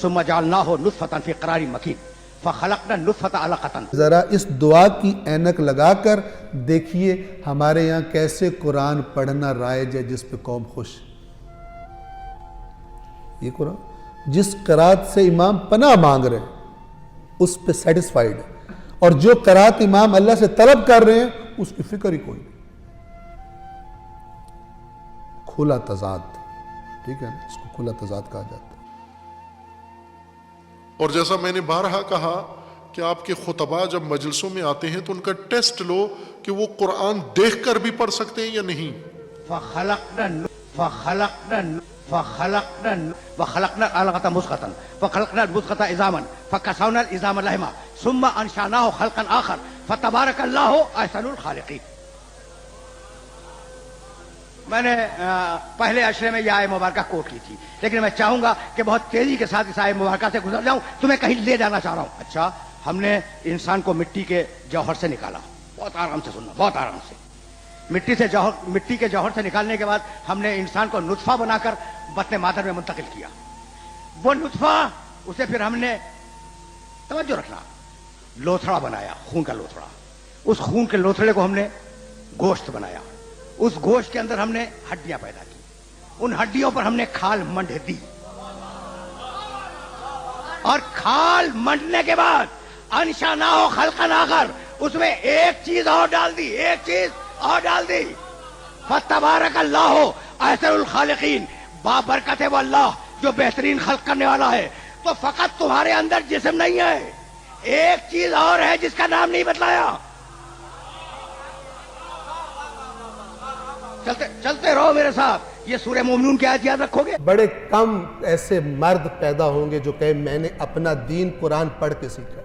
ثم جعلناه نطفة في قرار مكين فخلقنا النطفة علقة. ذرا اس دعا کی اینک لگا کر دیکھیے ہمارے یہاں کیسے قرآن پڑھنا رائج ہے جس پہ قوم خوش. یہ قرآن جس قرات سے امام پناہ مانگ رہے ہیں اس پہ سیٹسفائیڈ ہے، اور جو قرات امام اللہ سے طلب کر رہے ہیں اس کی فکر ہی کوئی نہیں. کھلا تضاد، ٹھیک ہے نا، اس کو کھلا تضاد کہا جاتا ہے. اور جیسا میں نے بارہا کہا کہ آپ کے خطبہ جب مجلسوں میں آتے ہیں تو ان کا ٹیسٹ لو کہ وہ قرآن دیکھ کر بھی پڑھ سکتے ہیں یا نہیں. وخلقنا العلقة مضغة فخلقنا المضغة عظاما فكسونا العظام لحما ثم انشأناه خلقا آخر فتبارك الله احسن الخالقين. میں نے پہلے اشرے میں یہ آیت مبارکہ کوٹ کی تھی، لیکن میں چاہوں گا کہ بہت تیزی کے ساتھ اس آیت مبارکہ سے گزر جاؤں. تمہیں کہیں لے جانا چاہ رہا ہوں. اچھا، ہم نے انسان کو مٹی کے جوہر سے نکالا. بہت آرام سے سننا، بہت آرام سے. مٹی کے جوہر سے نکالنے کے بعد ہم نے انسان کو نطفہ بنا کر بطن مادر میں منتقل کیا. وہ نطفہ اسے پھر ہم نے، توجہ رکھنا، لوتھڑا بنایا، خون کا لوتھڑا. اس خون کے لوتھڑے کو ہم نے گوشت بنایا. اس گوشت کے اندر ہم نے ہڈیاں پیدا کی. ان ہڈیوں پر ہم نے کھال منڈ دی، اور کھال منڈنے کے بعد انشأناه خلقا آخر، اس میں ایک چیز اور ڈال دی، ایک چیز اور ڈال دی. فتبارک اللہ احسن الخالقین، بابرکت ہے وہ اللہ جو بہترین خلق کرنے والا ہے. تو فقط تمہارے اندر جسم نہیں ہے، ایک چیز اور ہے جس کا نام نہیں بتلایا. چلتے رہو میرے ساتھ. یہ سورہ مومنون کی آیت یاد رکھو گے. بڑے کم ایسے مرد پیدا ہوں گے جو کہ میں نے اپنا دین قرآن پڑھ کے سیکھا.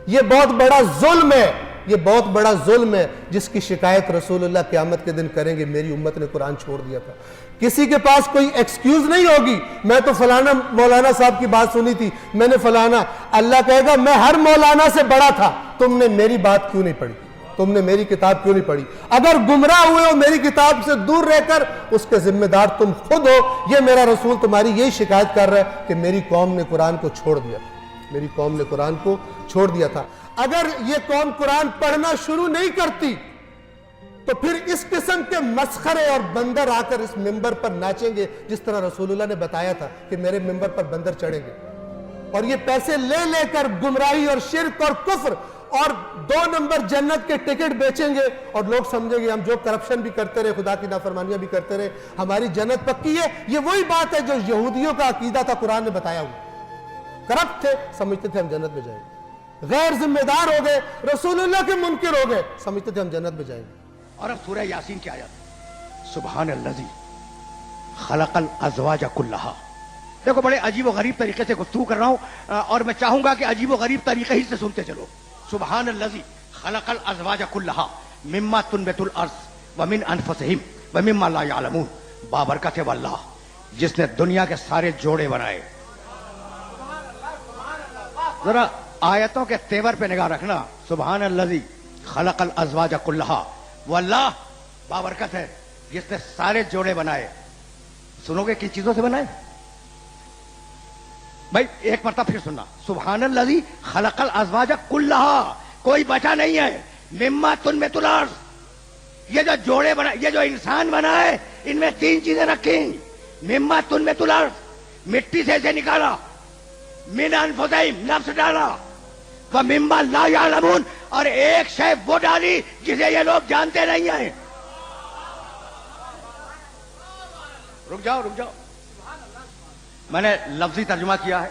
یہ بہت بڑا ظلم ہے، یہ بہت بڑا ظلم ہے جس کی شکایت رسول اللہ قیامت کے دن کریں گے. میری امت نے قرآن چھوڑ دیا تھا. کسی کے پاس کوئی ایکسکیوز نہیں ہوگی، میں تو فلانا مولانا صاحب کی بات سنی تھی، میں نے فلانا. اللہ کہے گا میں ہر مولانا سے بڑا تھا، تم نے میری بات کیوں نہیں پڑھی، تم نے میری کتاب کیوں نہیں پڑھی. اگر گمراہ ہوئے ہو میری کتاب سے دور رہ کر، اس کے ذمہ دار تم خود ہو. یہ میرا رسول تمہاری یہی شکایت کر رہا ہے کہ میری قوم نے قرآن کو چھوڑ دیا تھا، میری قوم نے قرآن کو چھوڑ دیا تھا. اگر یہ قوم قرآن پڑھنا شروع نہیں کرتی تو پھر اس قسم کے مسخرے اور بندر آ کر اس ممبر پر ناچیں گے، جس طرح رسول اللہ نے بتایا تھا کہ میرے ممبر پر بندر چڑھیں گے، اور یہ پیسے لے لے کر گمراہی اور شرک اور کفر اور 2 نمبر جنت کے ٹکٹ بیچیں گے، اور لوگ سمجھیں گے ہم جو کرپشن بھی کرتے رہے، خدا کی نافرمانیاں بھی کرتے رہے، ہماری جنت پکی ہے. یہ وہی بات ہے جو یہودیوں کا عقیدہ تھا، قرآن نے بتایا ہوا. کرپٹ تھے، سمجھتے تھے ہم جنت میں جائیں گے. غیر ذمہ دار ہو گئے، رسول اللہ کے منکر ہو گئے، سمجھتے تھے ہم جنت میں جائیں گے. اور اب سورہ یاسین کی آیت، سبحان الذی خلق الازواج کلھا. دیکھو بڑے عجیب و غریب طریقے سے گفتگو کر رہا ہوں، اور میں چاہوں گا کہ عجیب و غریب طریقے ہی سے سنتے چلو. سبحان الذی خلق الازواج کلھا مما تنبت الارض ومن انفسہم ومما لا یعلمون. بابرکت ہے وہ اللہ جس نے دنیا کے سارے جوڑے بنائے. ذرا آیتوں کے تیور پہ نگاہ رکھنا. سبحان الذی خلق الازواج کلھا، وہ اللہ بابرکت ہے جس نے سارے جوڑے بنائے. سنو گے کن چیزوں سے بنائے؟ بھائی ایک مرتبہ پھر سننا. سبحان الذی خلق الازواج کلھا، کوئی بچا نہیں ہے. مما تنبت الارض، یہ جو جوڑے بنائے، یہ جو انسان بنا ہے، ان میں 3 چیزیں رکھیں. مما تنبت الارض، مٹی سے اسے نکالا. من انفسہم، نفس ڈالا. ومما لا یعلمون، اور ایک شے وہ ڈالی جسے یہ لوگ جانتے نہیں ہیں. رک جاؤ. میں نے لفظی ترجمہ کیا ہے،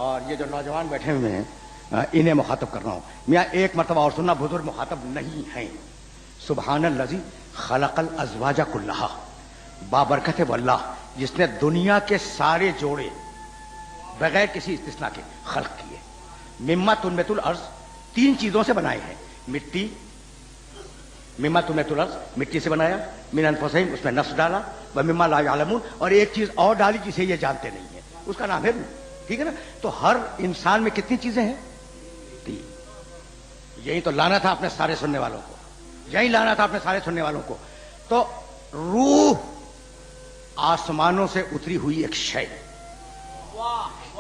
اور یہ جو نوجوان بیٹھے ہوئے ہیں انہیں مخاطب کر رہا ہوں. میاں ایک مرتبہ اور سننا، بزرگ مخاطب نہیں ہیں. سبحان الذی خلق الازواج کلھا، بابرکت ہے وہ اللہ جس نے دنیا کے سارے جوڑے بغیر کسی استثناء کے خلق کیے. مما تنبت الارض، 3 چیزوں سے بنائے ہیں. مٹی، مما تنبت الارض، مٹی سے بنایا. من انفسہم، اس میں نفس ڈالا. ومما لا یعلمون، اور ایک چیز اور ڈالی جسے یہ جانتے نہیں ہیں، اس کا نام ہے روح. ٹھیک ہے نا؟ تو ہر انسان میں کتنی چیزیں ہیں؟ 3. یہی تو لانا تھا اپنے سارے سننے والوں کو، یہی لانا تھا اپنے سارے سننے والوں کو. تو روح آسمانوں سے اتری ہوئی ایک شے،